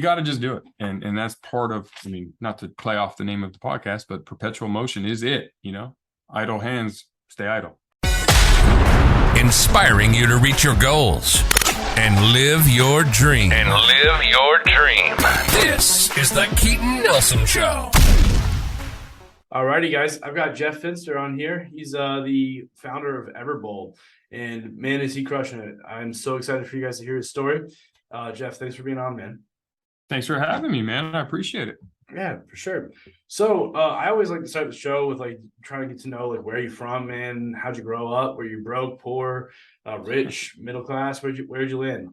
got to just do it. And that's part of, I mean, not to play off the name of the podcast, but perpetual motion is it, idle hands stay idle. Inspiring you to reach your goals and live your dream. This is the Keaton Nelson Show. Alrighty, guys. I've got Jeff Fenster on here. He's the founder of Everbowl. And man, is he crushing it. I'm so excited for you guys to hear his story. Jeff, thanks for being on, man. Thanks for having me, man. I appreciate it. Yeah, for sure. So I always like to start the show with trying to get to know where you're from, man. How'd you grow up? Were you broke, poor, rich, middle class? Where'd you land?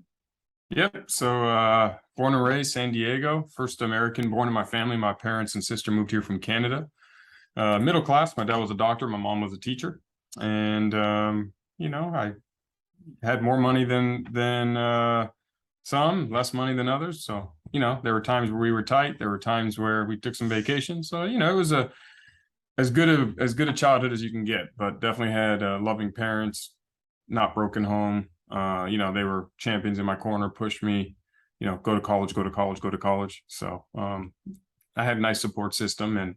Yep. So born and raised San Diego, first American born in my family. My parents and sister moved here from Canada. Middle class. My dad was a doctor. My mom was a teacher. And, I had more money than some, less money than others. So, there were times where we were tight. There were times where we took some vacation. So, it was as good a childhood as you can get, but definitely had loving parents, not broken home. They were champions in my corner, pushed me, go to college, go to college, go to college. So I had a nice support system and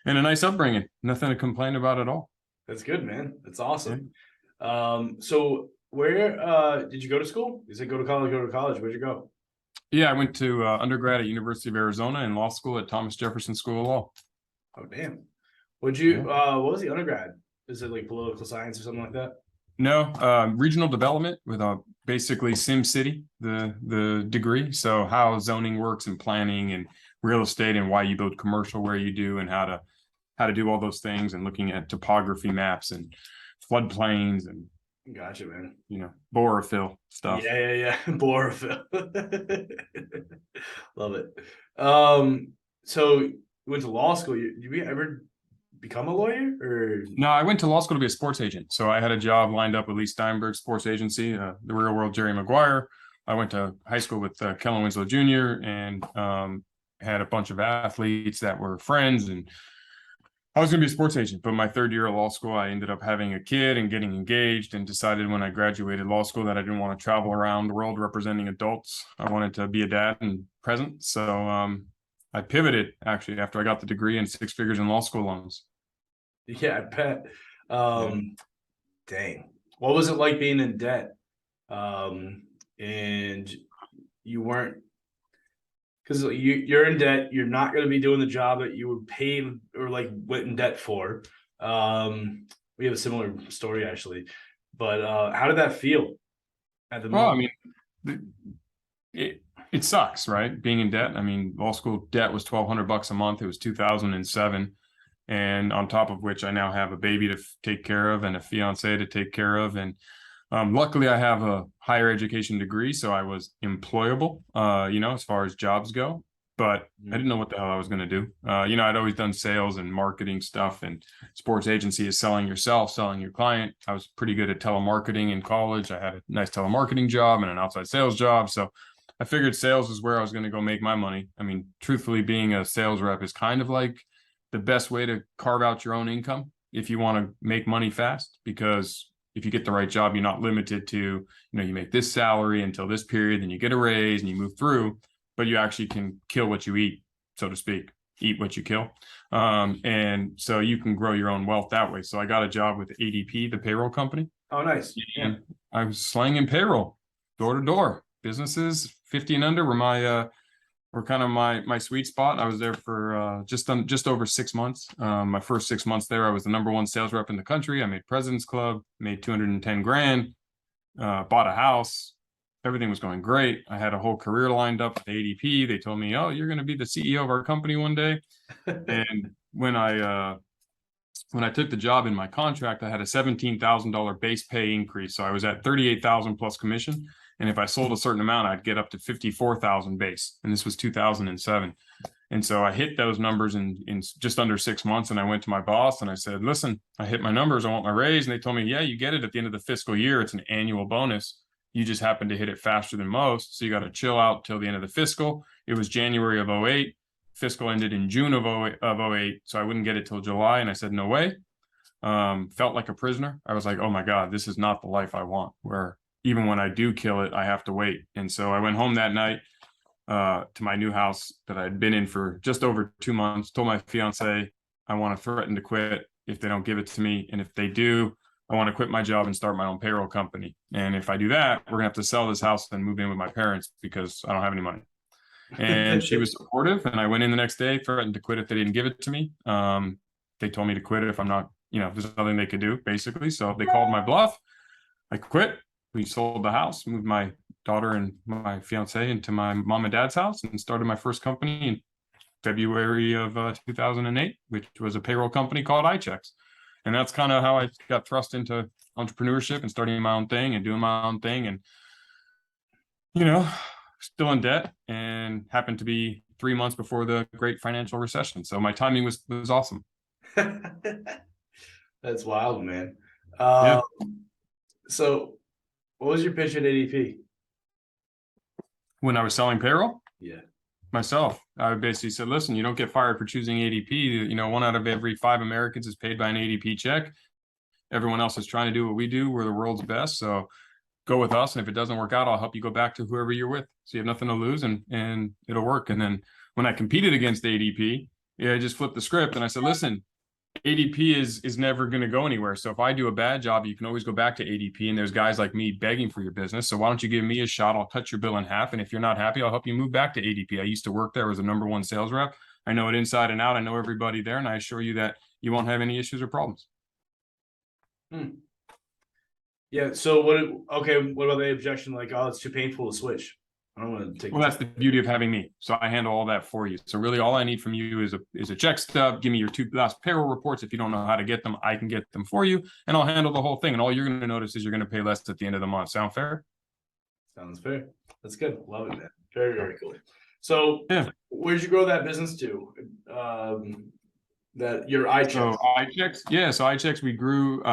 a nice upbringing. Nothing to complain about at all. That's good, man. That's awesome. So where did you go to school? You said go to college, go to college. Where'd you go? Yeah, I went to undergrad at University of Arizona and law school at Thomas Jefferson School of Law. Oh, damn. What was the undergrad? Is it like political science or something like that? No, regional development with basically SimCity, the degree. So how zoning works and planning and real estate and why you build commercial where you do and how to do all those things and looking at topography maps and floodplains and gotcha, man. borefill stuff. Yeah. Borefill. Love it. So you went to law school. Did you ever become a lawyer or? No, I went to law school to be a sports agent. So I had a job lined up with Lee Steinberg Sports Agency, the real world Jerry Maguire. I went to high school with Kellen Winslow Jr. and had a bunch of athletes that were friends, and I was going to be a sports agent. But my third year of law school, I ended up having a kid and getting engaged, and decided when I graduated law school that I didn't want to travel around the world representing adults. I wanted to be a dad and present. So I pivoted actually after I got the degree and 6 figures in law school loans. Yeah, I bet. Dang. What was it like being in debt? And you weren't, because you're in debt, you're not going to be doing the job that you were paid or went in debt for. We have a similar story actually, but how did that feel at the moment? I mean, it sucks, right? Being in debt. I mean, law school debt was $1,200 a month. It was 2007. And on top of which I now have a baby to take care of and a fiance to take care of. And luckily I have a higher education degree, so I was employable, as far as jobs go, but I didn't know what the hell I was going to do. I'd always done sales and marketing stuff, and sports agency is selling yourself, selling your client. I was pretty good at telemarketing in college. I had a nice telemarketing job and an outside sales job. So I figured sales is where I was going to go make my money. I mean, truthfully, being a sales rep is kind of like the best way to carve out your own income if you want to make money fast, because if you get the right job, you're not limited to, you make this salary until this period, then you get a raise and you move through, but you actually can kill what you eat, so to speak, eat what you kill. And so you can grow your own wealth that way. So I got a job with ADP, the payroll company. Oh, nice. And I was slanging payroll door to door. Businesses 50 and under were kind of my sweet spot. I was there for just over 6 months. My first 6 months there, I was the #1 sales rep in the country. I made President's Club, made 210 grand, bought a house. Everything was going great. I had a whole career lined up with ADP. They told me, "Oh, you're going to be the CEO of our company one day." And when I took the job in my contract, I had a $17,000 base pay increase. So I was at 38,000 plus commission. And if I sold a certain amount, I'd get up to 54,000 base. And this was 2007. And so I hit those numbers in just under 6 months. And I went to my boss and I said, "Listen, I hit my numbers. I want my raise." And they told me, "Yeah, you get it at the end of the fiscal year. It's an annual bonus. You just happen to hit it faster than most. So you got to chill out till the end of the fiscal." It was January of 08. Fiscal ended in June of 08. So I wouldn't get it till July. And I said, "No way." Felt like a prisoner. I was like, "Oh my God, this is not the life I want, where even when I do kill it, I have to wait." And so I went home that night, to my new house that I'd been in for just over 2 months. Told my fiance I want to threaten to quit if they don't give it to me, and if they do, I want to quit my job and start my own payroll company. And if I do that, we're gonna have to sell this house and move in with my parents because I don't have any money. And she was supportive, and I went in the next day, threatened to quit if they didn't give it to me. They told me to quit if I'm not, there's nothing they could do, basically. So they called my bluff. I quit. We sold the house, moved my daughter and my fiance into my mom and dad's house, and started my first company in February of 2008, which was a payroll company called i-CHEX. And that's kind of how I got thrust into entrepreneurship and starting my own thing and doing my own thing. And, still in debt, and happened to be 3 months before the great financial recession. So my timing was awesome. That's wild, man. Yeah. So what was your pitch at ADP? When I was selling payroll? Yeah. Myself, I basically said, listen, you don't get fired for choosing ADP. 1 out of every 5 Americans is paid by an ADP check. Everyone else is trying to do what we do. We're the world's best. So go with us. And if it doesn't work out, I'll help you go back to whoever you're with. So you have nothing to lose, and it'll work. And then when I competed against ADP, I just flipped the script and I said, listen, ADP is never going to go anywhere. So if I do a bad job, you can always go back to ADP, and there's guys like me begging for your business. So why don't you give me a shot? I'll cut your bill in half. And if you're not happy, I'll help you move back to ADP. I used to work there as a number 1 sales rep. I know it inside and out. I know everybody there. And I assure you that you won't have any issues or problems. Yeah. So what about the objection? Like, oh, it's too painful to switch. I don't want to take. Well, that's the beauty of having me. So I handle all that for you. So really all I need from you is a check stub. Give me your 2 last payroll reports. If you don't know how to get them, I can get them for you, and I'll handle the whole thing. And all you're going to notice is you're going to pay less at the end of the month. Sound fair? Sounds fair. That's good. Love it, man. Very, very cool. So yeah, where'd you grow that business to? That your i-CHEX. So i-CHEX, yeah. So i-CHEX, we grew,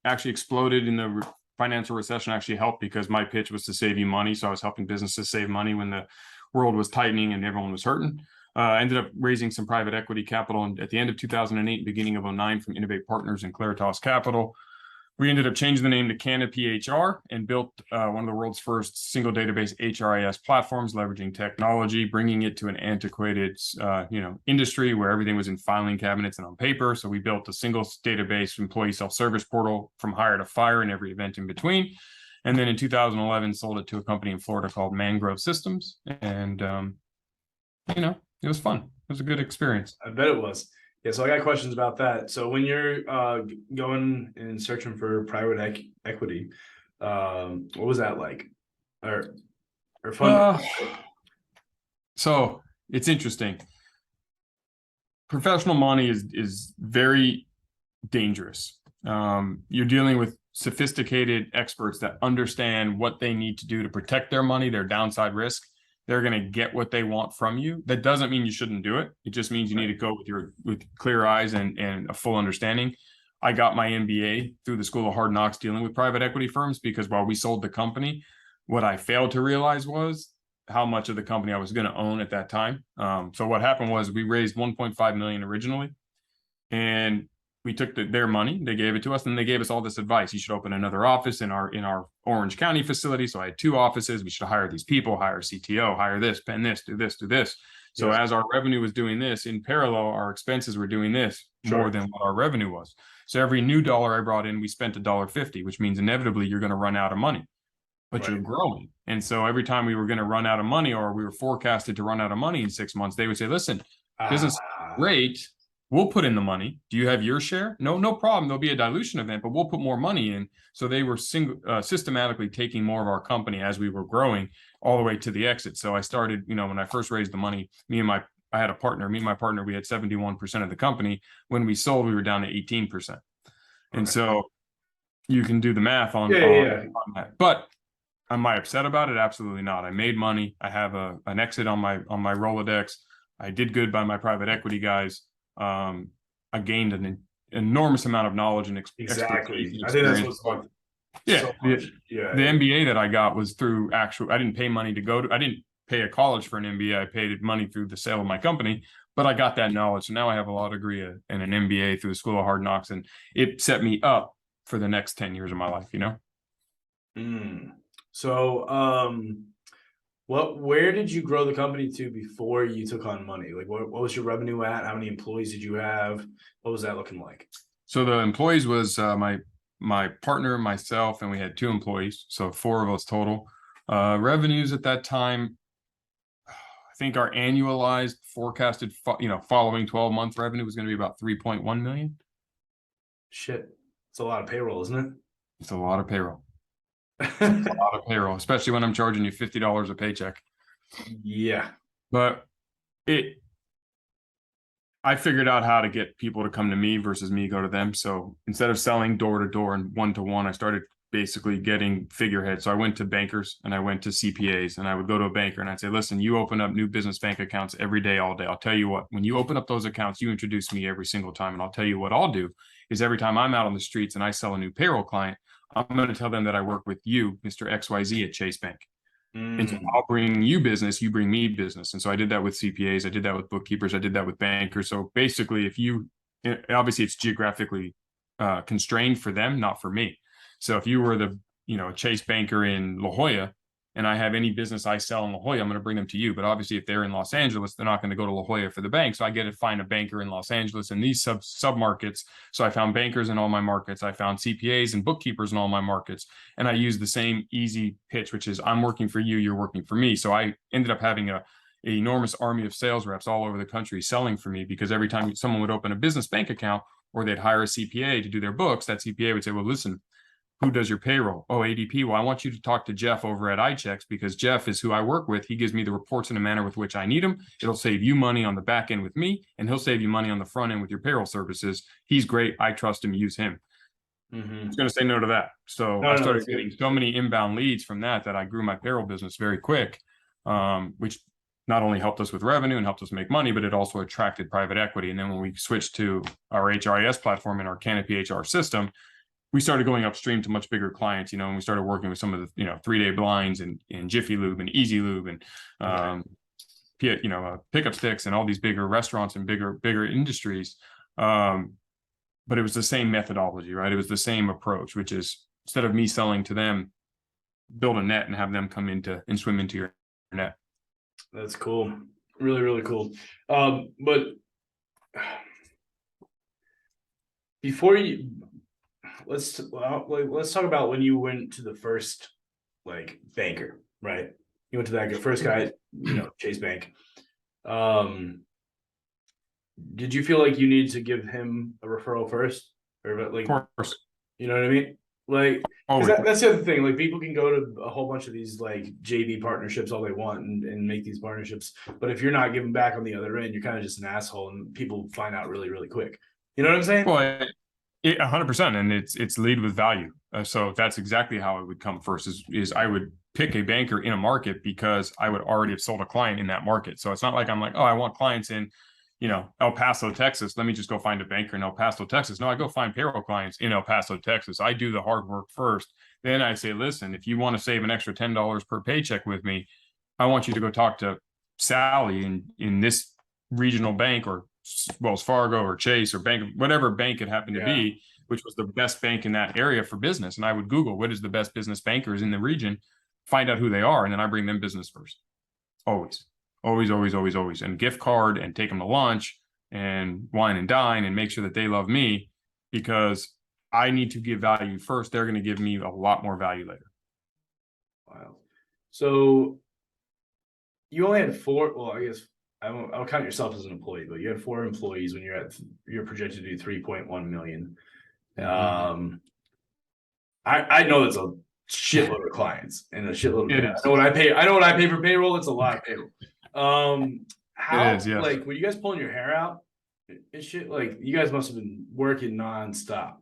actually exploded in the financial recession. Actually helped because my pitch was to save you money. So I was helping businesses save money when the world was tightening and everyone was hurting. I ended up raising some private equity capital at the end of 2008, beginning of 2009 from Innovate Partners and Claritas Capital. We ended up changing the name to Canopy HR and built one of the world's first single database HRIS platforms, leveraging technology, bringing it to an antiquated, industry where everything was in filing cabinets and on paper. So we built a single database employee self-service portal from hire to fire and every event in between. And then in 2011, sold it to a company in Florida called Mangrove Systems. And, it was fun. It was a good experience. I bet it was. Yeah, so I got questions about that. So when you're going and searching for private equity, what was that like? Or fun? So it's interesting. Professional money is very dangerous. You're dealing with sophisticated experts that understand what they need to do to protect their money, their downside risk. They're going to get what they want from you. That doesn't mean you shouldn't do it. It just means you need to go with clear eyes and a full understanding. I got my MBA through the School of Hard Knocks dealing with private equity firms, because while we sold the company, what I failed to realize was how much of the company I was going to own at that time. So what happened was we raised 1.5 million originally, and we took their money, they gave it to us, and they gave us all this advice. You should open another office in our Orange County facility. So I had 2 offices. We should hire these people, hire a CTO, hire this, spend this, do this, do this. So yes, as our revenue was doing this, in parallel, our expenses were doing this more than what our revenue was. So every new dollar I brought in, we spent $1.50, which means inevitably you're going to run out of money, but you're growing. And so every time we were going to run out of money, or we were forecasted to run out of money in 6 months, they would say, listen, business is great. We'll put in the money. Do you have your share? No problem. There'll be a dilution event, but we'll put more money in. So they were systematically taking more of our company as we were growing all the way to the exit. So I started, when I first raised the money, I had a partner, me and my partner, we had 71% of the company. When we sold, we were down to 18%. And so you can do the math on that. But am I upset about it? Absolutely not. I made money. I have an exit on my Rolodex. I did good by my private equity guys. I gained an enormous amount of knowledge and expertise. I think that's what's fun. The MBA that I got was through I didn't pay money to go to, I didn't pay a college for an MBA. I paid money through the sale of my company, but I got that knowledge. So now I have a law degree and an MBA through the School of Hard Knocks, and it set me up for the next 10 years of my life, So, Where did you grow the company to before you took on money? Like what was your revenue at? How many employees did you have? What was that looking like? So the employees was my partner, myself, and we had 2 employees, so 4 of us total. Revenues at that time, I think our annualized forecasted, following 12-month revenue was going to be about 3.1 million. Shit, it's a lot of payroll, isn't It's a lot of payroll. it? A lot of payroll, especially when I'm charging you $50 a paycheck. Yeah. But I figured out how to get people to come to me versus me go to them. So instead of selling door to door and one-to-one, I started basically getting figureheads. So I went to bankers and I went to CPAs, and I would go to a banker and I'd say, listen, you open up new business bank accounts every day, all day. I'll tell you what, when you open up those accounts, you introduce me every single time. And I'll tell you what I'll do is every time I'm out on the streets and I sell a new payroll client, I'm going to tell them that I work with you, Mr. XYZ at Chase Bank. And so I'll bring you business, you bring me business. And so I did that with CPAs, I did that with bookkeepers, I did that with bankers. So basically, obviously it's geographically constrained for them, not for me. So if you were a Chase banker in La Jolla, and I have any business I sell in La Jolla, I'm going to bring them to you. But obviously, if they're in Los Angeles, they're not going to go to La Jolla for the bank. So I get to find a banker in Los Angeles in these sub markets. So I found bankers in all my markets. I found CPAs and bookkeepers in all my markets. And I used the same easy pitch, which is I'm working for you, you're working for me. So I ended up having an enormous army of sales reps all over the country selling for me, because every time someone would open a business bank account or they'd hire a CPA to do their books, that CPA would say, well, listen, who does your payroll? Oh, ADP. Well, I want you to talk to Jeff over at i-CHEX, because Jeff is who I work with. He gives me the reports in a manner with which I need them. It'll save you money on the back end with me, and he'll save you money on the front end with your payroll services. He's great. I trust him. Use him. Mm-hmm. He's going to say no to that. So I started getting so many inbound leads from that I grew my payroll business very quick, which not only helped us with revenue and helped us make money, but it also attracted private equity. And then when we switched to our HRIS platform and our Canopy HR system, we started going upstream to much bigger clients, and we started working with some of the, 3-day blinds and Jiffy Lube and Easy Lube and, pickup sticks and all these bigger restaurants and bigger industries. But it was the same methodology, right? It was the same approach, which is instead of me selling to them, build a net and have them come into and swim into your net. That's cool. Really, really cool. But before you, let's talk about when you went to the first banker, right? You went to that first guy, Chase Bank. Did you feel like you needed to give him a referral first, or Of course, you know what I mean? That's the other thing. People can go to a whole bunch of these JV partnerships all they want and make these partnerships, but if you're not giving back on the other end, you're kind of just an asshole, and people find out really, really quick. You know what I'm saying? Well, 100%, and it's lead with value. So that's exactly how it would come first. Is I would pick a banker in a market because I would already have sold a client in that market. So it's not like I'm like, oh, I want clients in, El Paso, Texas. Let me just go find a banker in El Paso, Texas. No, I go find payroll clients in El Paso, Texas. I do the hard work first. Then I say, listen, if you want to save an extra $10 per paycheck with me, I want you to go talk to Sally in this regional bank, or Wells Fargo or Chase or whatever bank it happened to be, which was the best bank in that area for business. And I would Google what is the best business bankers in the region, find out who they are, and then I bring them business first. Always, and gift card and take them to lunch and wine and dine and make sure that they love me, because I need to give value first. They're going to give me a lot more value later. Wow. So you only had 4, well, I guess I'll count yourself as an employee, but you had 4 employees when you're projected to do 3.1 million. I know that's a shitload of clients and a shitload of I know what I pay for payroll. It's a lot of payroll. How it is, yes. Were you guys pulling your hair out and shit? You guys must have been working nonstop.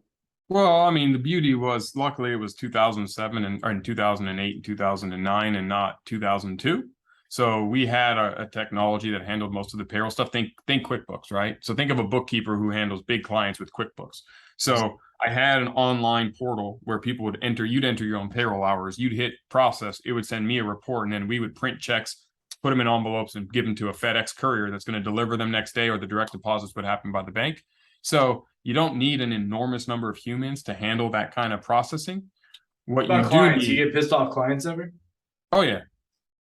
Well, I mean, the beauty was, luckily, it was 2007 or in 2008 and 2009 and not 2002. So we had a technology that handled most of the payroll stuff. Think QuickBooks, right? So think of a bookkeeper who handles big clients with QuickBooks. So I had an online portal where people would you'd enter your own payroll hours, you'd hit process, it would send me a report, and then we would print checks, put them in envelopes, and give them to a FedEx courier that's going to deliver them next day, or the direct deposits would happen by the bank. So you don't need an enormous number of humans to handle that kind of processing. What you do need, you get pissed off clients ever? Oh yeah.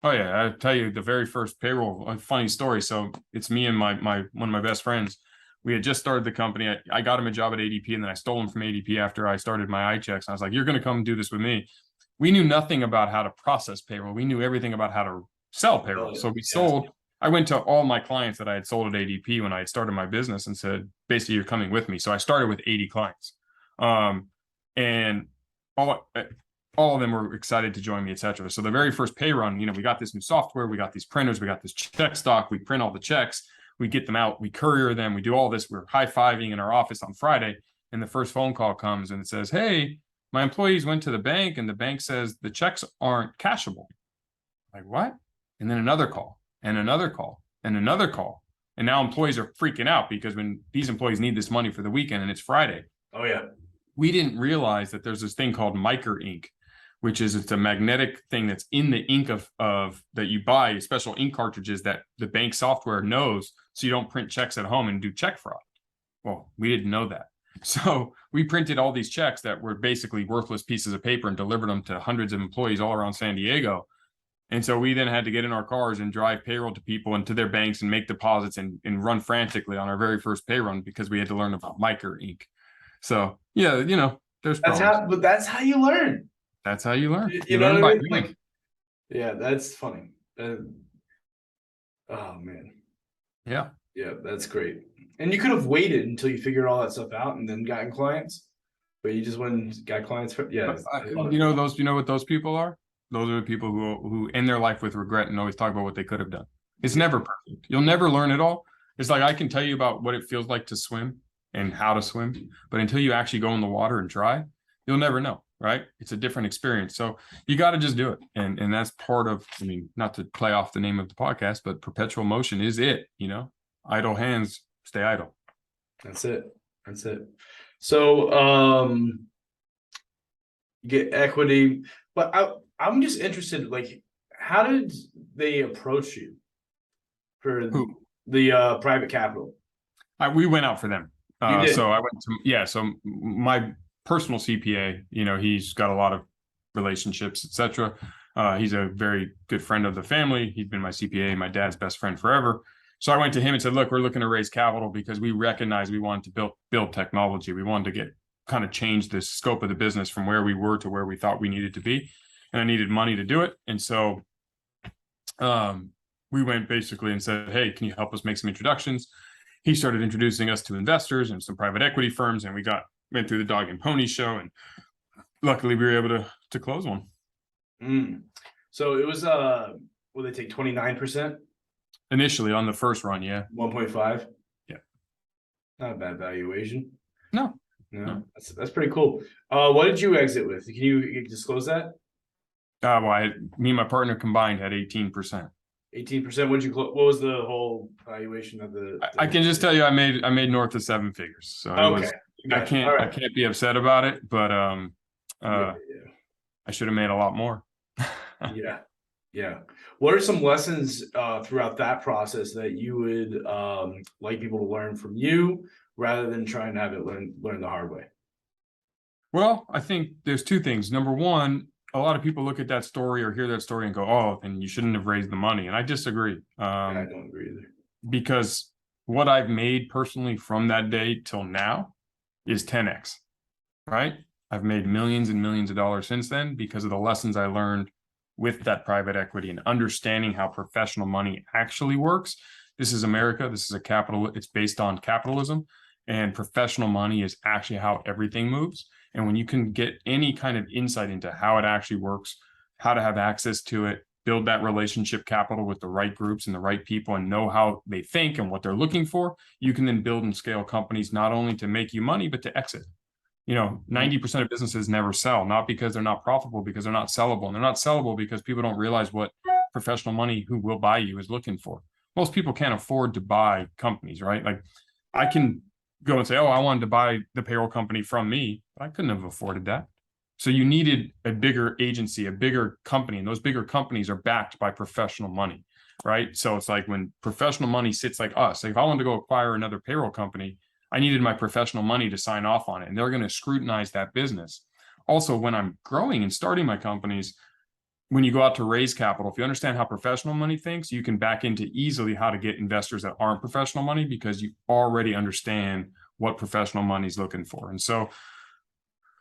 Oh yeah, I'll tell you the very first payroll, a funny story. So it's me and my one of my best friends. We had just started the company. I got him a job at ADP, and then I stole him from ADP after I started my i-CHEX. I was like, "You're going to come do this with me." We knew nothing about how to process payroll. We knew everything about how to sell payroll. So we sold. I went to all my clients that I had sold at ADP when I had started my business and said, basically, you're coming with me. So I started with 80 clients, and all all of them were excited to join me, etc. So the very first pay run, we got this new software, we got these printers, we got this check stock, we print all the checks, we get them out, we courier them, we do all this. We're high-fiving in our office on Friday, and the first phone call comes and it says, "Hey, my employees went to the bank and the bank says the checks aren't cashable." Like, what? And then another call and another call and another call. And now employees are freaking out because when these employees need this money for the weekend and it's Friday. Oh yeah. We didn't realize that there's this thing called micro ink, which is it's a magnetic thing that's in the ink of that you buy, special ink cartridges that the bank software knows, so you don't print checks at home and do check fraud. Well, we didn't know that. So we printed all these checks that were basically worthless pieces of paper and delivered them to hundreds of employees all around San Diego. And so we then had to get in our cars and drive payroll to people and to their banks and make deposits and run frantically on our very first pay run because we had to learn about micro ink. So yeah, there's problems. That's how you learn. That's how you learn. You You know learn what I by mean? doing. Like, yeah, that's funny. Oh man. Yeah. Yeah, that's great. And you could have waited until you figured all that stuff out and then gotten clients, but you just went and got clients for You know what those people are? Those are the people who end their life with regret and always talk about what they could have done. It's never perfect. You'll never learn it all. It's like I can tell you about what it feels like to swim and how to swim, but until you actually go in the water and try, you'll never know, right? It's a different experience. So you got to just do it. And that's part of, not to play off the name of the podcast, but perpetual motion is it, idle hands stay idle. That's it. So, you get equity, but I'm just interested, like, how did they approach you for the private capital? We went out for them. You did? So I went to, so my personal CPA, he's got a lot of relationships, etc. He's a very good friend of the family. He's been my CPA, my dad's best friend forever. So I went to him and said, "Look, we're looking to raise capital because we recognize we wanted to build technology. We wanted to kind of change the scope of the business from where we were to where we thought we needed to be. And I needed money to do it." And so we went basically and said, "Hey, can you help us make some introductions?" He started introducing us to investors and some private equity firms, and we went through the dog and pony show, and luckily we were able to close one. So it was will they take 29%? Initially on the first run, yeah. 1.5? Yeah. Not a bad valuation. No. That's pretty cool. What did you exit with? Can you disclose that? Me and my partner combined had 18%. 18%. What was the whole valuation of the? I can just tell you, I made north of 7 figures. So I can't be upset about it, but I should have made a lot more. Yeah. What are some lessons throughout that process that you would like people to learn from you rather than trying to have it learn the hard way? Well, I think there's two things. Number one, a lot of people look at that story or hear that story and go, "Oh, and you shouldn't have raised the money." And I disagree. I don't agree either. Because what I've made personally from that day till now is 10x, right? I've made millions and millions of dollars since then because of the lessons I learned with that private equity and understanding how professional money actually works. This is America. This is it's based on capitalism, and professional money is actually how everything moves. And when you can get any kind of insight into how it actually works, how to have access to it, build that relationship capital with the right groups and the right people and know how they think and what they're looking for, you can then build and scale companies not only to make you money, but to exit. 90% of businesses never sell, not because they're not profitable, because they're not sellable. And they're not sellable because people don't realize what professional money who will buy you is looking for. Most people can't afford to buy companies, right? Like I can go and say, "Oh, I wanted to buy the payroll company from me," but I couldn't have afforded that. So you needed a bigger agency, a bigger company, and those bigger companies are backed by professional money, right? So it's like when professional money sits like us, like if I wanted to go acquire another payroll company, I needed my professional money to sign off on it, and they're going to scrutinize that business. Also, when I'm growing and starting my companies, when you go out to raise capital, if you understand how professional money thinks, you can back into easily how to get investors that aren't professional money, because you already understand what professional money is looking for. And so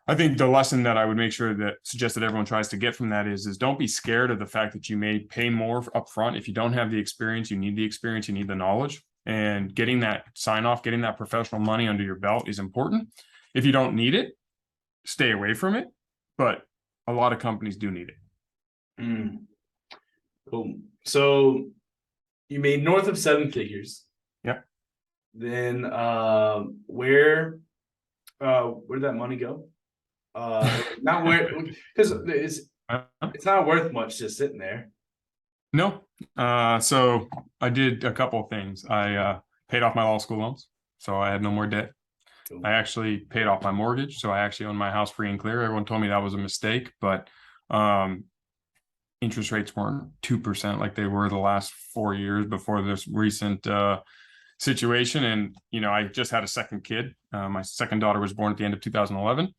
I think the lesson that I would make sure that suggest that everyone tries to get from that is don't be scared of the fact that you may pay more upfront. If you don't have the experience, you need the knowledge, and getting that sign off, getting that professional money under your belt is important. If you don't need it, stay away from it. But a lot of companies do need it. Cool. So you made north of 7 figures. Yeah. Then where'd that money go? Not where, because it's not worth much just sitting there. No. So I did a couple of things. I paid off my law school loans, so I had no more debt. Cool. I actually paid off my mortgage, so I actually own my house free and clear. Everyone told me that was a mistake, but interest rates weren't 2% like they were the last 4 years before this recent situation. And, you know, I just had a second kid. My second daughter was born at the end of 2011.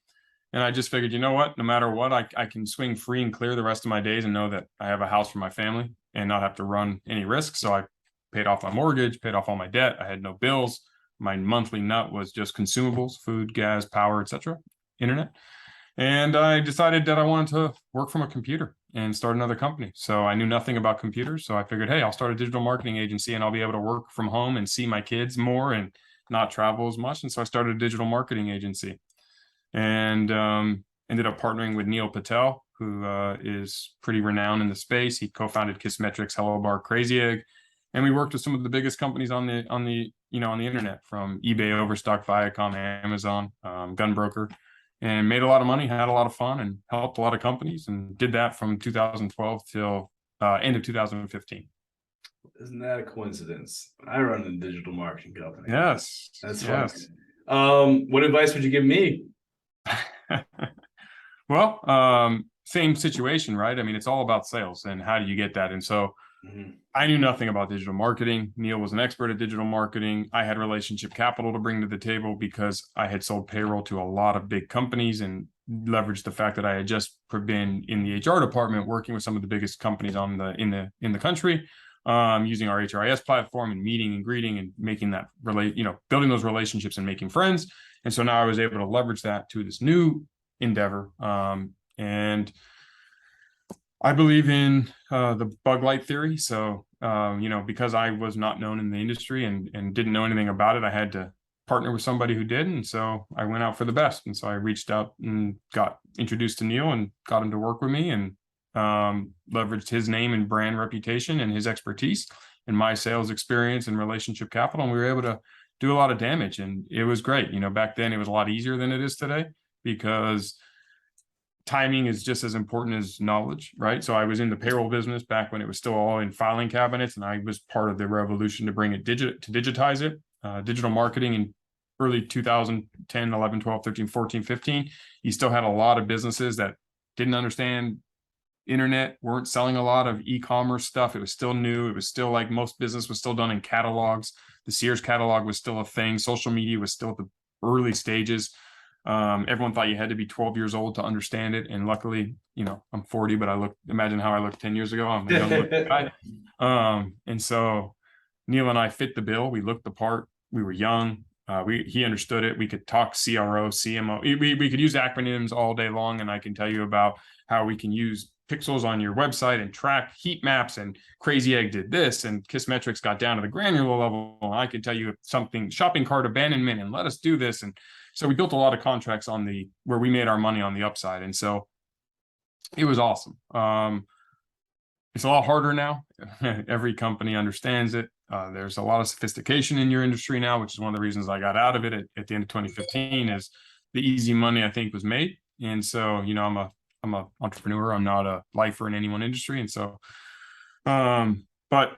And I just figured, you know what, no matter what, I can swing free and clear the rest of my days and know that I have a house for my family and not have to run any risk. So I paid off my mortgage, paid off all my debt. I had no bills. My monthly nut was just consumables, food, gas, power, etc., internet. And I decided that I wanted to work from a computer and start another company. So I knew nothing about computers. So I figured, hey, I'll start a digital marketing agency and I'll be able to work from home and see my kids more and not travel as much. And so I started a digital marketing agency, and ended up partnering with Neil Patel, who is pretty renowned in the space. He co-founded Kissmetrics, Hello Bar, Crazy Egg, and we worked with some of the biggest companies on the internet, from eBay, Overstock, Viacom, Amazon, Gunbroker, and made a lot of money, had a lot of fun, and helped a lot of companies, and did that from 2012 till end of 2015. Isn't that a coincidence? I run a digital marketing company. Yes, That's yes. fun. What advice would you give me? Well, same situation, right? I mean, it's all about sales and how do you get that? And so I knew nothing about digital marketing. Neil was an expert at digital marketing. I had relationship capital to bring to the table because I had sold payroll to a lot of big companies and leveraged the fact that I had just been in the HR department working with some of the biggest companies in the country, using our HRIS platform and meeting and greeting and making that building those relationships and making friends. And so now I was able to leverage that to this new endeavor. And I believe in the bug light theory. So, because I was not known in the industry and didn't know anything about it, I had to partner with somebody who did. And so I went out for the best. And so I reached out and got introduced to Neil and got him to work with me, and leveraged his name and brand reputation and his expertise and my sales experience and relationship capital. And we were able to do a lot of damage, and it was great. Back then it was a lot easier than it is today, because timing is just as important as knowledge, right? So I was in the payroll business back when it was still all in filing cabinets, and I was part of the revolution to bring it to digitize it. Digital marketing in early 2010, 11, 12, 13, 14, 15, you still had a lot of businesses that didn't understand internet, weren't selling a lot of e-commerce stuff. It was still new. It was still like most business was still done in catalogs. The Sears catalog was still a thing. Social media was still at the early stages. Everyone thought you had to be 12 years old to understand it. And luckily, I'm 40, but imagine how I looked 10 years ago. I'm a young looking guy. And so Neil and I fit the bill. We looked the part. We were young. He understood it. We could talk CRO, CMO. We could use acronyms all day long. And I can tell you about how we can use pixels on your website and track heat maps, and Crazy Egg did this, and Kissmetrics got down to the granular level. I could tell you something, shopping cart abandonment, and let us do this. And so we built a lot of contracts where we made our money on the upside. And so it was awesome. It's a lot harder now. Every company understands it. There's a lot of sophistication in your industry now, which is one of the reasons I got out of it at the end of 2015, is the easy money, I think, was made. And so, I'm an entrepreneur. I'm not a lifer in any one industry. And so, but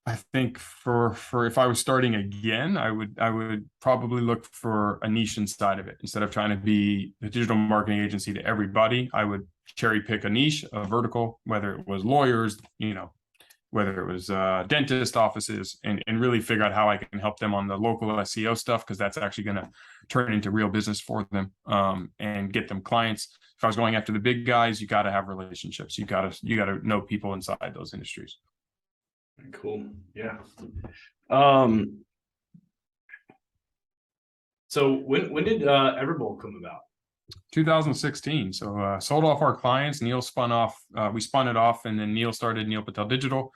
I think for if I was starting again, I would probably look for a niche inside of it. Instead of trying to be a digital marketing agency to everybody, I would cherry pick a niche, a vertical, whether it was lawyers, whether it was dentist offices, and really figure out how I can help them on the local SEO stuff, because that's actually going to turn into real business for them, and get them clients. If I was going after the big guys, you got to have relationships. You got to know people inside those industries. Cool. Yeah. So when did Everbowl come about? 2016. So sold off our clients. Neil spun off. We spun it off, and then Neil started Neil Patel Digital,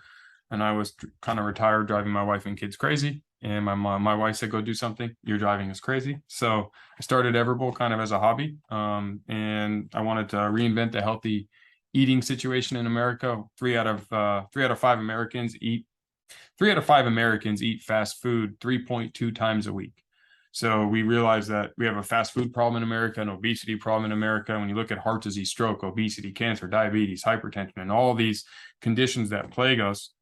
and I was kind of retired, driving my wife and kids crazy. And my wife said, "Go do something. You're driving us crazy." So I started Everbowl kind of as a hobby, and I wanted to reinvent the healthy eating situation in America. 3 out of 5 Americans eat 3 out of 5 Americans eat fast food 3.2 times a week. So we realize that we have a fast food problem in America, an obesity problem in America. When you look at heart disease, stroke, obesity, cancer, diabetes, hypertension, and all these conditions that plague us,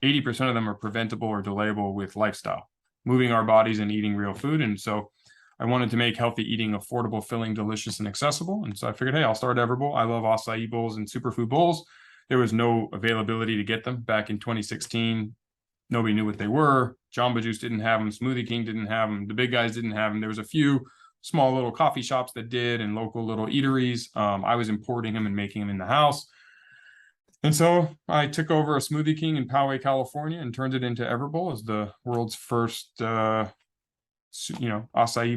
80% of them are preventable or delayable with lifestyle, moving our bodies and eating real food. And so I wanted to make healthy eating affordable, filling, delicious, and accessible. And so I figured, hey, I'll start Everbowl. I love acai bowls and superfood bowls. There was no availability to get them back in 2016. Nobody knew what they were. Jamba Juice didn't have them. Smoothie King didn't have them. The big guys didn't have them. There was a few small little coffee shops that did, and local little eateries. I was importing them and making them in the house. And so I took over a Smoothie King in Poway, California, and turned it into Everbowl as the world's first, acai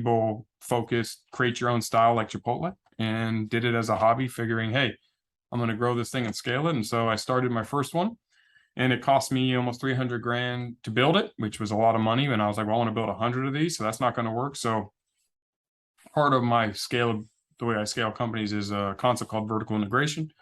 bowl focused, create your own style like Chipotle, and did it as a hobby, figuring, hey, I'm going to grow this thing and scale it. And so I started my first one. And it cost me almost 300 grand to build it, which was a lot of money. And I was like, well, I want to build 100 of these, so that's not going to work. So part of my scale, the way I scale companies, is a concept called vertical integration,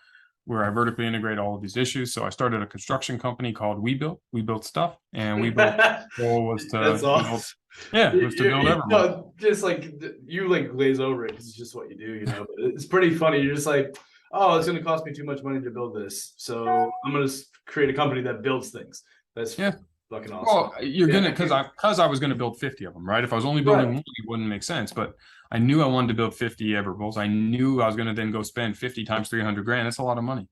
where I vertically integrate all of these issues. So I started a construction company called We Built Stuff, and We Built goal was to That's awesome. was to build Everbowl. No, just like you like glaze over it because it's just what you do, But it's pretty funny. You're just like, oh, it's going to cost me too much money to build this, so I'm going to create a company that builds things. That's fucking awesome. Well, you're gonna, because I was gonna build 50 of them, right? If I was only building one, it wouldn't make sense. But I knew I wanted to build 50 Everbowls. I knew I was gonna then go spend 50 times 300 grand. That's a lot of money.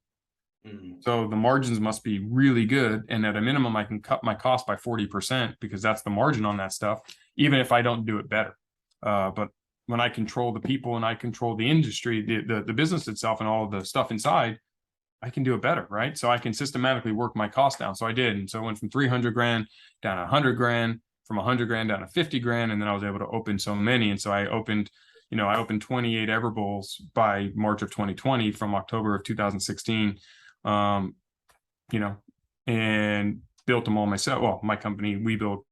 So the margins must be really good, and at a minimum, I can cut my cost by 40%, because that's the margin on that stuff, even if I don't do it better. But when I control the people and I control the industry, the business itself, and all of the stuff inside, I can do it better, right? So I can systematically work my cost down. So I did. And so I went from 300 grand down to 100 grand, from 100 grand down to 50 grand. And then I was able to open so many. And so I opened 28 Everbowls by March of 2020, from October of 2016, and built them all myself. Well, my company, We built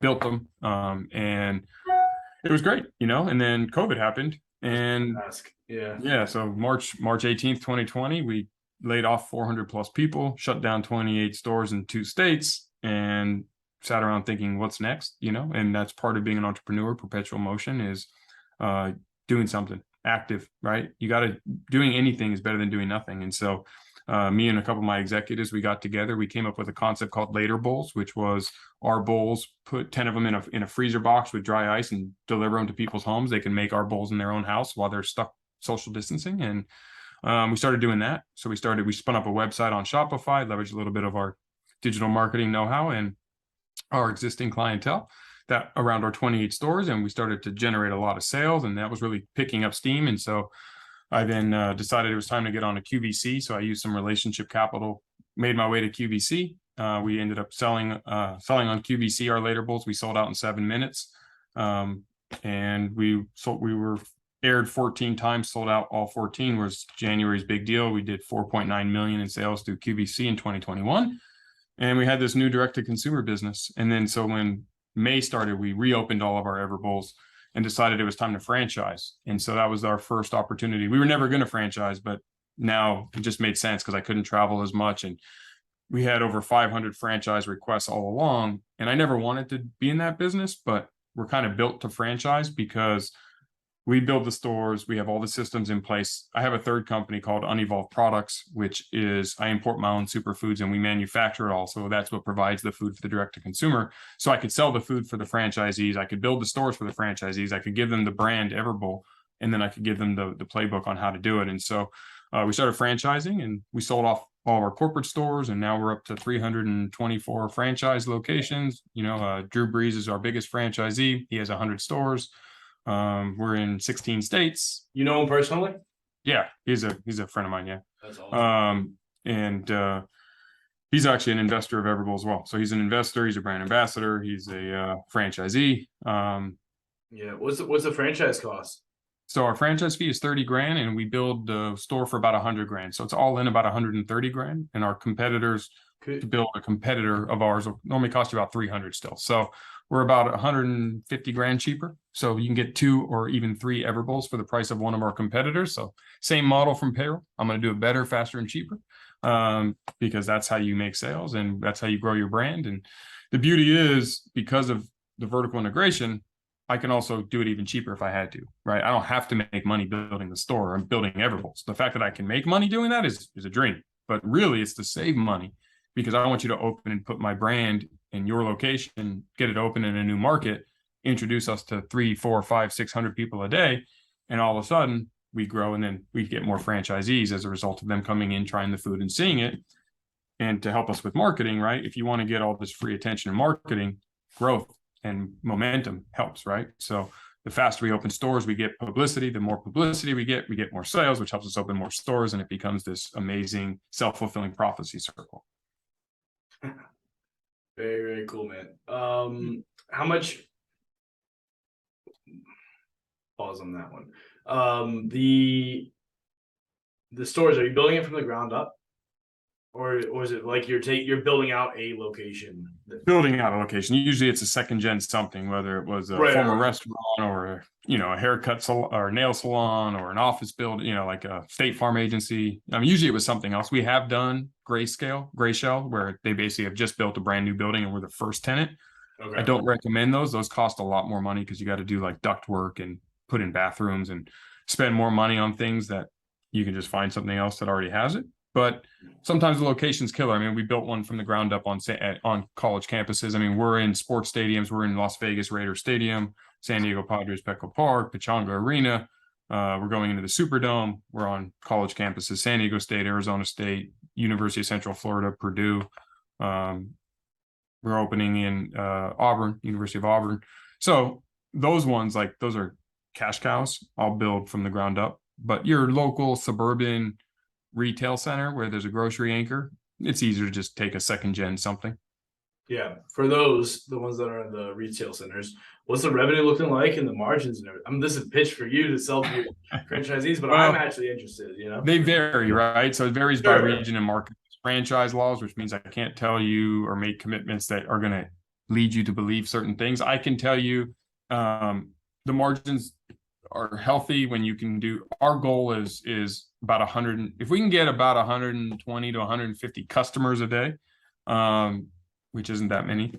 them. And it was great, and then COVID happened. And so March 18th, 2020, we laid off 400 plus people, shut down 28 stores in 2 states, and sat around thinking, what's next? And that's part of being an entrepreneur. Perpetual motion is doing something active, right? Doing anything is better than doing nothing. And so me and a couple of my executives, we got together, we came up with a concept called Later Bowls, which was our bowls, put 10 of them in a freezer box with dry ice and deliver them to people's homes. They can make our bowls in their own house while they're stuck social distancing. And we started doing that. So we spun up a website on Shopify, leveraged a little bit of our digital marketing know-how and our existing clientele that around our 28 stores. And we started to generate a lot of sales, and that was really picking up steam. And so I then decided it was time to get on a QVC. So I used some relationship capital, made my way to QVC. We ended up selling on QVC our Later Bowls. We sold out in 7 minutes. And we were aired 14 times, sold out all 14, was January's big deal. We did 4.9 million in sales through QVC in 2021. And we had this new direct-to-consumer business. And then so when May started, we reopened all of our Everbowls and decided it was time to franchise. And so that was our first opportunity. We were never going to franchise, but now it just made sense because I couldn't travel as much. And we had over 500 franchise requests all along. And I never wanted to be in that business, but we're kind of built to franchise because we build the stores. We have all the systems in place. I have a third company called Unevolved Products, which is I import my own superfoods and we manufacture it all. So that's what provides the food for the direct to consumer. So I could sell the food for the franchisees. I could build the stores for the franchisees. I could give them the brand Everbowl, and then I could give them the playbook on how to do it. And so we started franchising, and we sold off all of our corporate stores, and now we're up to 324 franchise locations. Drew Brees is our biggest franchisee. He has 100 stores. We're in 16 states. You know him personally? Yeah, he's a friend of mine. Yeah. That's awesome. And he's actually an investor of Everbowl as well. So he's an investor. He's a brand ambassador. He's a franchisee. Yeah. What's the franchise cost? So our franchise fee is 30 grand, and we build the store for about 100 grand. So it's all in about 130 grand. And our competitors, to build a competitor of ours, will normally cost you about 300 still. So we're about 150 grand cheaper. So you can get 2 or even 3 Everbowls for the price of one of our competitors. So same model from Payroll. I'm going to do it better, faster, and cheaper, because that's how you make sales and that's how you grow your brand. And the beauty is, because of the vertical integration, I can also do it even cheaper if I had to, right? I don't have to make money building the store. I'm building Everbowls. The fact that I can make money doing that is a dream, but really it's to save money, because I want you to open and put my brand in your location, get it open in a new market, introduce us to 300, 400, 500, 600 people a day. And all of a sudden we grow, and then we get more franchisees as a result of them coming in, trying the food and seeing it. And to help us with marketing, right? If you want to get all this free attention in marketing, growth and momentum helps, right? So the faster we open stores, we get publicity. The more publicity we get more sales, which helps us open more stores, and it becomes this amazing self-fulfilling prophecy circle. Very, very cool, man. How much? Pause on that one. The stores, are you building it from the ground up? Or is it like you're building out a location? Building out a location. Usually it's a second gen something, whether it was a former restaurant or a haircut or nail salon or an office building, like a State Farm agency. I mean, usually it was something else. We have done gray shell, where they basically have just built a brand new building and we're the first tenant. Okay. I don't recommend those. Those cost a lot more money because you got to do like duct work and put in bathrooms and spend more money on things that you can just find something else that already has it. But sometimes the location's killer. I mean, we built one from the ground up on college campuses. I mean, we're in sports stadiums. We're in Las Vegas Raiders Stadium, San Diego Padres Petco Park, Pechanga Arena. We're going into the Superdome. We're on college campuses: San Diego State, Arizona State, University of Central Florida, Purdue. We're opening in Auburn, University of Auburn. So those ones, like, those are cash cows. I'll build from the ground up. But your local suburban retail center where there's a grocery anchor, it's easier to just take a second gen something. Yeah, for the ones that are in the retail centers, what's the revenue looking like and the margins and everything? I mean, this is a pitch for you to sell to your franchisees, but I'm actually interested. They vary, right? So it varies by region and market. Franchise laws, which means I can't tell you or make commitments that are going to lead you to believe certain things. I can tell you the margins are healthy when you can do. Our goal is about 100. If we can get about 120 to 150 customers a day, which isn't that many,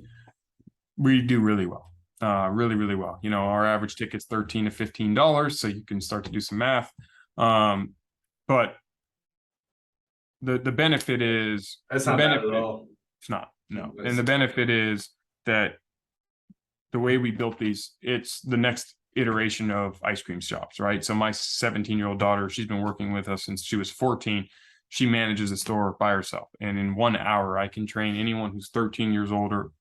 we do really well. Really well. Our average ticket's $13 to $15, so you can start to do some math. But the benefit is that's not bad at all. It's not, no. And the benefit is that the way we built these, it's the next iteration of ice cream shops, right? So my 17-year-old daughter, she's been working with us since she was 14. She manages the store by herself. And in 1 hour, I can train anyone who's 13 years old or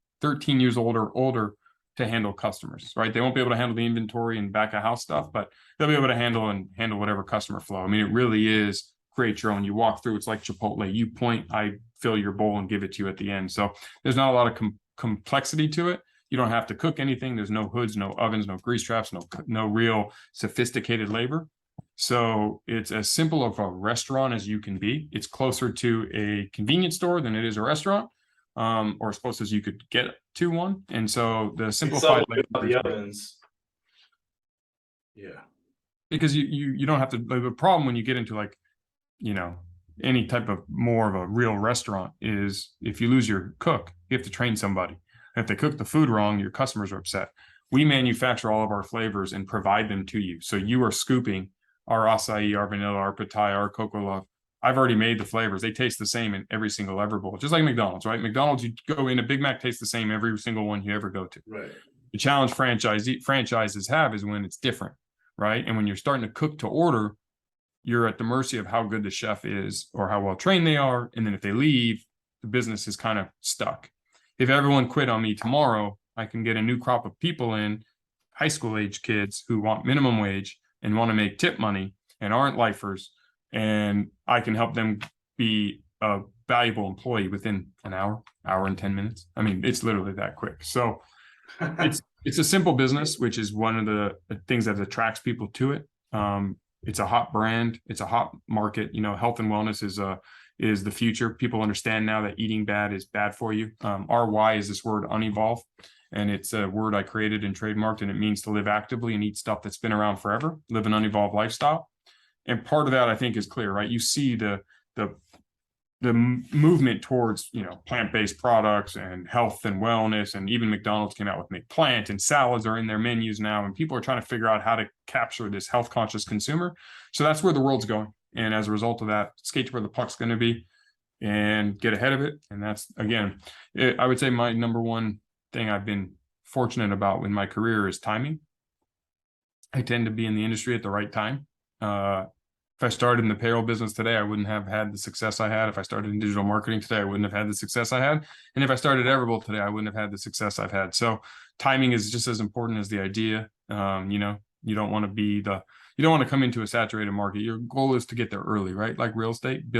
older to handle customers, right? They won't be able to handle the inventory and back of house stuff, but they'll be able to handle whatever customer flow. I mean, it really is create your own. You walk through, it's like Chipotle. You point, I fill your bowl and give it to you at the end. So there's not a lot of complexity to it. You don't have to cook anything. There's no hoods, no ovens, no grease traps, no real sophisticated labor. So it's as simple of a restaurant as you can be. It's closer to a convenience store than it is a restaurant, or as close as you could get to one. And so the simplified the ovens. Yeah. Because you don't have to. The problem when you get into any type of more of a real restaurant is if you lose your cook, you have to train somebody. If they cook the food wrong, your customers are upset. We manufacture all of our flavors and provide them to you. So you are scooping our acai, our vanilla, our pitaya, our cocoa love. I've already made the flavors. They taste the same in every single Everbowl, just like McDonald's, right? McDonald's, you go in, a Big Mac tastes the same every single one you ever go to. Right. The challenge franchises have is when it's different, right? And when you're starting to cook to order, you're at the mercy of how good the chef is or how well trained they are. And then if they leave, the business is kind of stuck. If everyone quit on me tomorrow, I can get a new crop of people in, high school age kids who want minimum wage and want to make tip money and aren't lifers. And I can help them be a valuable employee within an hour and 10 minutes. I mean, it's literally that quick. So it's a simple business, which is one of the things that attracts people to it. It's a hot brand. It's a hot market. You know, health and wellness is the future. People understand now that eating bad is bad for you. RY is this word unevolve, and it's a word I created and trademarked, and it means to live actively and eat stuff that's been around forever, live an unevolved lifestyle. And part of that, I think, is clear, right? You see the movement towards, you know, plant-based products and health and wellness, and even McDonald's came out with McPlant, and salads are in their menus now, and people are trying to figure out how to capture this health conscious consumer. So that's where the world's going. And as a result of that, skate to where the puck's going to be and get ahead of it. And that's, again, I would say my number one thing I've been fortunate about in my career is timing. I tend to be in the industry at the right time. If I started in the payroll business today, I wouldn't have had the success I had. If I started in digital marketing today, I wouldn't have had the success I had. And if I started Everbowl today, I wouldn't have had the success I've had. So timing is just as important as the idea. You know, you don't want to come into a saturated market. Your goal is to get there early, right? Like real estate,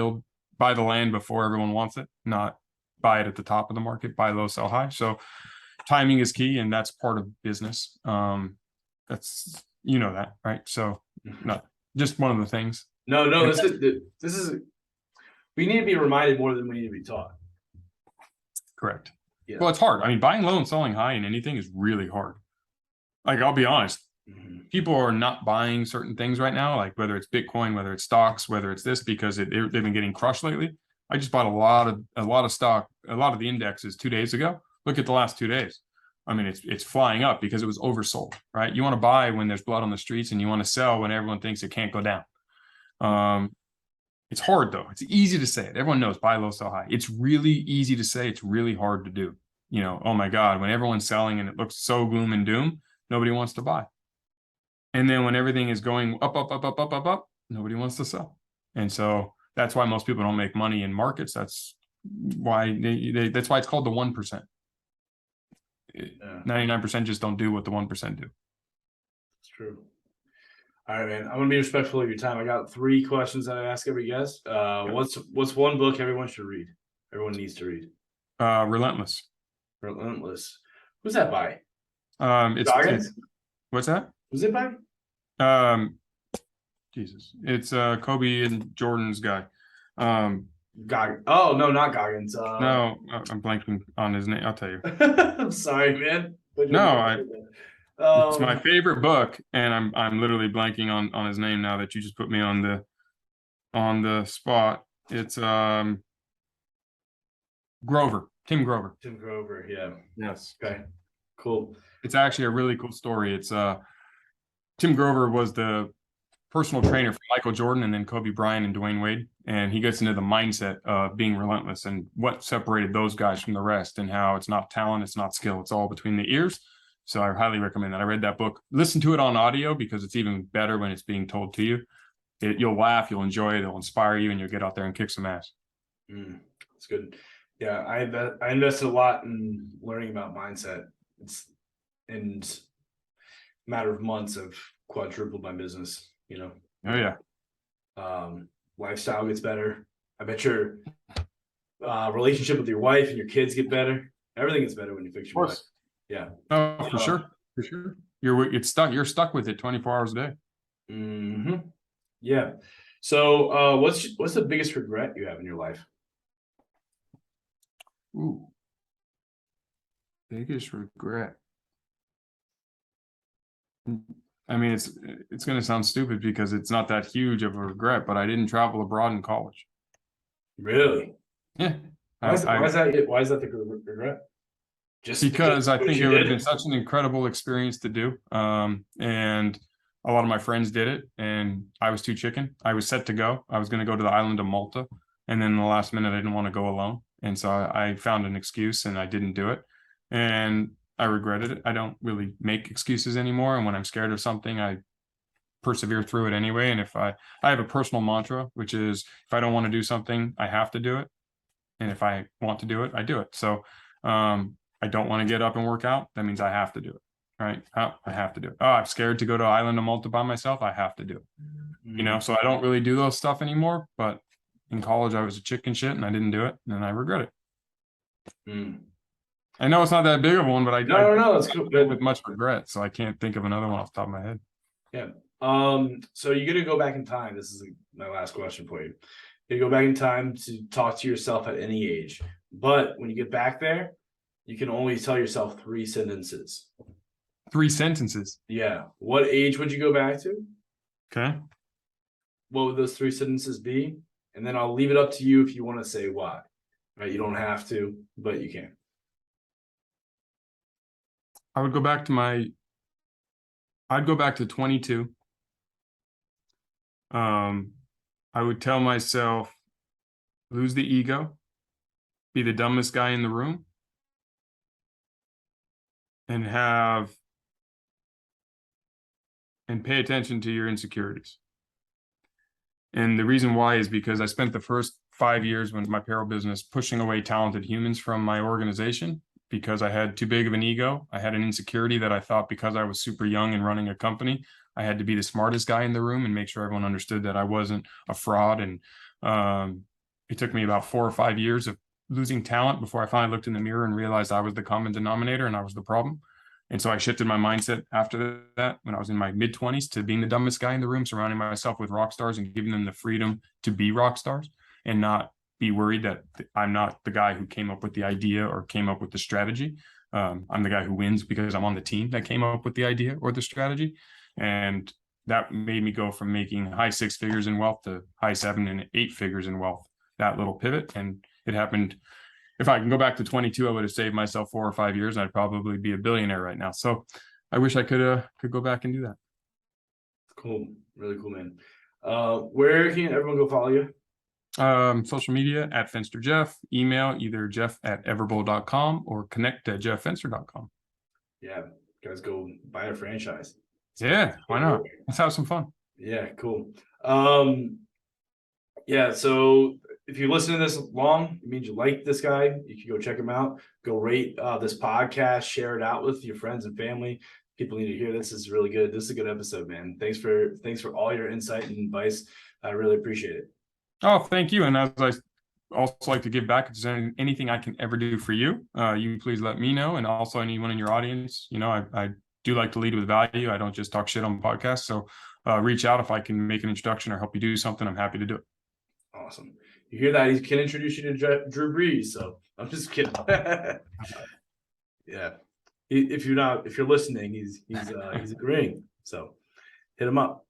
buy the land before everyone wants it, not buy it at the top of the market, buy low, sell high. So timing is key, and that's part of business. That's, you know, that, right? So not just one of the things. No, this is we need to be reminded more than we need to be taught. Correct. Yeah. Well, it's hard. I mean, buying low and selling high in anything is really hard. Like, I'll be honest, people are not buying certain things right now, like whether it's Bitcoin, whether it's stocks, whether it's this, because they've been getting crushed lately. I just bought a lot of stock, a lot of the indexes 2 days ago. Look at the last 2 days. I mean, it's flying up because it was oversold, right? You want to buy when there's blood on the streets, and you want to sell when everyone thinks it can't go down. It's hard though. It's easy to say it. Everyone knows buy low, sell high. It's really easy to say. It's really hard to do. You know, oh my God, when everyone's selling and it looks so gloom and doom, nobody wants to buy. And then when everything is going up, nobody wants to sell. And so that's why most people don't make money in markets. That's why that's why it's called the 1%. 99% just don't do what the 1% do. It's true. All right, man. I'm gonna be respectful of your time. I got 3 questions that I ask every guest. What's one book everyone should read? Everyone needs to read. Relentless. Relentless. Who's that by? It's what's that? Who's it by? Jesus. It's Kobe and Jordan's guy. Goggins. Oh no, not Goggins. No, I'm blanking on his name. I'll tell you. I'm sorry, man. It's my favorite book, and I'm literally blanking on his name now that you just put me on the spot. It's Grover. Tim Grover. Tim Grover, yeah. Yes. Okay. Cool. It's actually a really cool story. It's Tim Grover was the personal trainer for Michael Jordan and then Kobe Bryant and Dwayne Wade. And he gets into the mindset of being relentless and what separated those guys from the rest, and how it's not talent, it's not skill, it's all between the ears. So I highly recommend that. I read that book. Listen to it on audio because it's even better when it's being told to you. You'll laugh, you'll enjoy it, it'll inspire you, and you'll get out there and kick some ass. That's good. Yeah, I invested a lot in learning about mindset. It's in a matter of months I've quadrupled my business, you know. Oh yeah. Lifestyle gets better. I bet your relationship with your wife and your kids get better. Everything gets better when you fix your life. Yeah. Oh, for sure. For sure. You're stuck with it 24 hours a day. Mm-hmm. Yeah. So what's the biggest regret you have in your life? Ooh. Biggest regret. I mean, it's going to sound stupid because it's not that huge of a regret, but I didn't travel abroad in college. Really? Yeah. Why is that the regret? Just because I think it would have been such an incredible experience to do. And a lot of my friends did it, and I was too chicken. I was set to go. I was going to go to the island of Malta. And then in the last minute, I didn't want to go alone. And so I found an excuse and I didn't do it. And I regretted it. I don't really make excuses anymore. And when I'm scared of something, I persevere through it anyway. And if I have a personal mantra, which is if I don't want to do something, I have to do it. And if I want to do it, I do it. So I don't want to get up and work out. That means I have to do it. Right. Oh, I have to do it. Oh, I'm scared to go to Island of Malta by myself. I have to do it. You know, so I don't really do those stuff anymore. But in college, I was a chicken shit and I didn't do it. And I regret it. I know it's not that big of one, but I no, it's cool. with much regret. So I can't think of another one off the top of my head. Yeah. So you're gonna go back in time. This is my last question for you. You go back in time to talk to yourself at any age, but when you get back there, you can only tell yourself 3 sentences. 3 sentences. Yeah. What age would you go back to? Okay. What would those 3 sentences be? And then I'll leave it up to you if you want to say why. Right? You don't have to, but you can. I'd go back to 22. I would tell myself, lose the ego, be the dumbest guy in the room, and pay attention to your insecurities. And the reason why is because I spent the first 5 years when my payroll business pushing away talented humans from my organization because I had too big of an ego. I had an insecurity that I thought because I was super young and running a company, I had to be the smartest guy in the room and make sure everyone understood that I wasn't a fraud. And it took me about 4 or 5 years of losing talent before I finally looked in the mirror and realized I was the common denominator and I was the problem. And so I shifted my mindset after that when I was in my mid-20s to being the dumbest guy in the room, surrounding myself with rock stars and giving them the freedom to be rock stars and not be worried that I'm not the guy who came up with the idea or came up with the strategy. I'm the guy who wins because I'm on the team that came up with the idea or the strategy. And that made me go from making high 6 figures in wealth to high 7 and 8 figures in wealth, that little pivot. And it happened. If I can go back to 22, I would have saved myself 4 or 5 years and I'd probably be a billionaire right now. So I wish I could go back and do that. Cool. Really cool, man. Where can everyone go follow you? Social media at Fenster Jeff, email either jeff@everbowl.com or connect@jefffenster.com. Yeah. Guys, go buy a franchise. Yeah, why not? Let's have some fun. Yeah, cool. Yeah, so if you listen to this long, it means you like this guy. You can go check him out. Go rate this podcast, share it out with your friends and family. People need to hear this. This is really good. This is a good episode, man. Thanks for all your insight and advice. I really appreciate it. Oh, thank you. And as I also like to give back, if there's anything I can ever do for you, you please let me know. And also anyone in your audience, you know, I do like to lead with value. I don't just talk shit on podcasts. So reach out if I can make an introduction or help you do something. I'm happy to do it. Awesome. You hear that? He can introduce you to Drew Brees. So I'm just kidding. Yeah. If you're listening, he's agreeing. So hit him up.